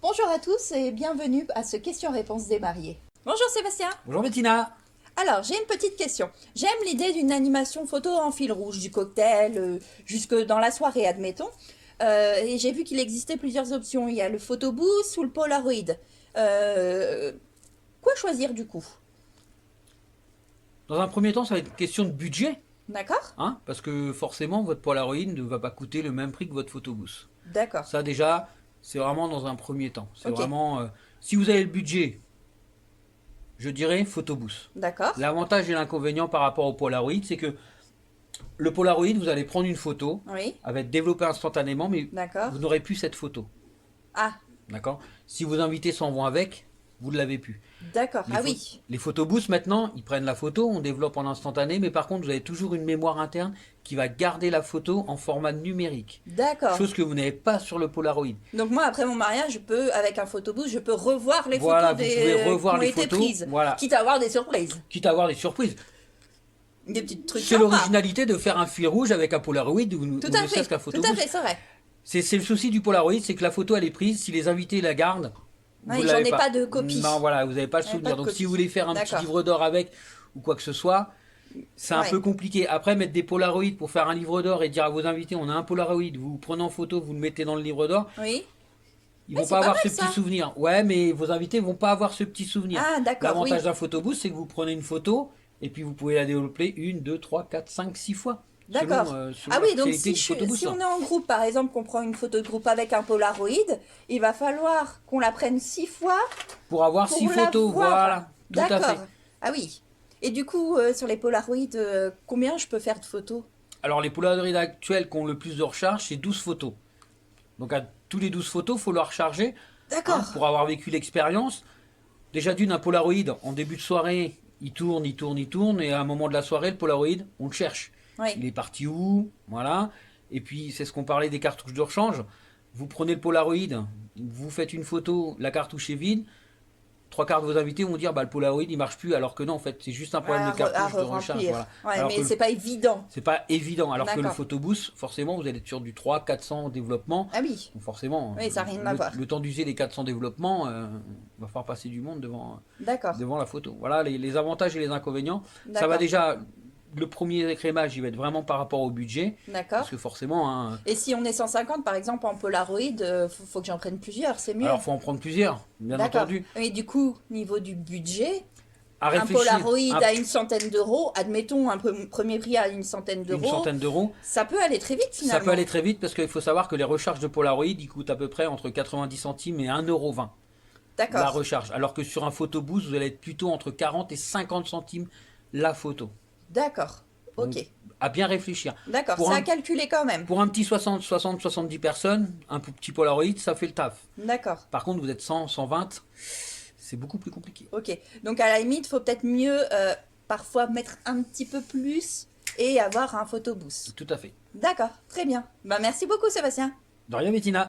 Bonjour à tous et bienvenue à ce question-réponse des mariés. Bonjour Sébastien. Bonjour Bettina. Alors, j'ai une petite question. J'aime l'idée d'une animation photo en fil rouge, du cocktail, jusque dans la soirée, admettons. Et j'ai vu qu'il existait plusieurs options. Il y a le photobooth ou le Polaroid. Euh, Quoi choisir du coup? Dans un premier temps, ça va être une question de budget, D'accord? hein, parce que forcément, votre Polaroid ne va pas coûter le même prix que votre photobooth. D'accord. Ça déjà, c'est vraiment dans un premier temps. C'est Ok. vraiment, si vous avez le budget, je dirais photobooth. D'accord. L'avantage et l'inconvénient par rapport au Polaroid, c'est que le Polaroid, vous allez prendre une photo, Oui. elle va être développée instantanément, mais D'accord. vous n'aurez plus cette photo. Ah, D'accord? Si vos invités s'en vont avec, vous ne l'avez plus. d'accord. Les, Ah pho- oui. les photobooths maintenant, ils prennent la photo, on développe en instantané, mais par contre vous avez toujours une mémoire interne qui va garder la photo en format numérique. D'accord. Chose que vous n'avez pas sur le Polaroid. Donc moi, après mon mariage, je peux, avec un photobooth, je peux revoir les Voilà, photos vous pouvez qui revoir ont les été photos, prises. voilà. Quitte à avoir des surprises. Quitte à avoir des surprises. Des petits trucs C'est sympas. l'originalité de faire un fil rouge avec un Polaroid ou Tout ne à serait-ce fait. qu'un Tout à photobooth. fait, c'est vrai. C'est le souci du Polaroid, c'est que la photo elle est prise, si les invités la gardent, Ouais, vous j'en l'avez ai pas de copie. Non, voilà, vous n'avez pas le J'en ai pas souvenir. de Donc si copie. vous voulez faire un petit D'accord. livre d'or avec ou quoi que ce soit, c'est un Ouais. peu compliqué. Après, mettre des Polaroids pour faire un livre d'or et dire à vos invités, on a un Polaroid, vous vous prenez en photo, vous le mettez dans le livre d'or, Oui. ils Ouais, vont c'est pas pas avoir mal, ce ça. petit souvenir. Ouais, mais vos invités vont pas avoir ce petit souvenir. Ah, d'accord, L'avantage oui. d'un photobooth, c'est que vous prenez une photo et puis vous pouvez la développer 1, 2, 3, 4, 5, 6 fois. D'accord. Selon Ah la oui, donc spécialité du photobooth. si on est en groupe, par exemple, qu'on prend une photo de groupe avec un Polaroid, il va falloir qu'on la prenne 6 fois Pour avoir pour 6 la photos, voir. voilà. Tout à fait. D'accord. Ah oui. Et du coup, sur les Polaroid, combien je peux faire de photos? Alors les Polaroid actuels qui ont le plus de recharge, c'est 12 photos. Donc à tous les 12 photos, il faut le recharger D'accord. pour avoir vécu l'expérience. Déjà d'une, un Polaroid, en début de soirée, il tourne, il tourne, il tourne, et à un moment de la soirée, le Polaroid, on le cherche. Oui. Il est parti où? Voilà. Et puis c'est ce qu'on parlait des cartouches de rechange. Vous prenez le Polaroid, vous faites une photo, la cartouche est vide. Trois quarts de vos invités vont dire bah le Polaroid il marche plus alors que non en fait c'est juste un problème de cartouche de recharge. remplir. Voilà. Ouais, Alors mais que c'est pas évident. c'est pas évident. Alors que le D'accord. photobooth, forcément, vous allez être sur du 300-400 développement. Ah oui. Donc forcément, Oui, ça n'a rien à voir. le temps d'user les 400 développements, il va falloir passer du monde D'accord. devant la photo. Voilà les avantages et les inconvénients. Ça D'accord. va déjà, le premier écrémage, il va être vraiment par rapport au budget. D'accord. Parce que forcément, hein, Et si on est 150, par exemple, en Polaroid, faut que j'en prenne plusieurs, c'est mieux. alors faut en prendre plusieurs, bien D'accord. entendu. Et du coup, niveau du budget, À un réfléchir. Polaroid Un- à une centaine d'euros, admettons un premier prix à une centaine une d'euros, centaine d'euros. ça peut aller très vite finalement. Ça peut aller très vite parce qu'il faut savoir que les recharges de Polaroid, ils coûtent à peu près entre 90 centimes et 1,20 € la D'accord. recharge. Alors que sur un photobooth, vous allez être plutôt entre 40 et 50 centimes la photo. D'accord. Ok. Donc, à bien réfléchir. D'accord. Pour C'est un- à calculer quand même. Pour un petit 70 personnes, un petit Polaroid, ça fait le taf. D'accord. Par contre, vous êtes 100, 120, c'est beaucoup plus compliqué. Ok. Donc à la limite, faut peut-être mieux parfois mettre un petit peu plus et avoir un photobooth. Tout à fait. D'accord. Très bien. Bah, merci beaucoup Sébastien. De rien, Bettina.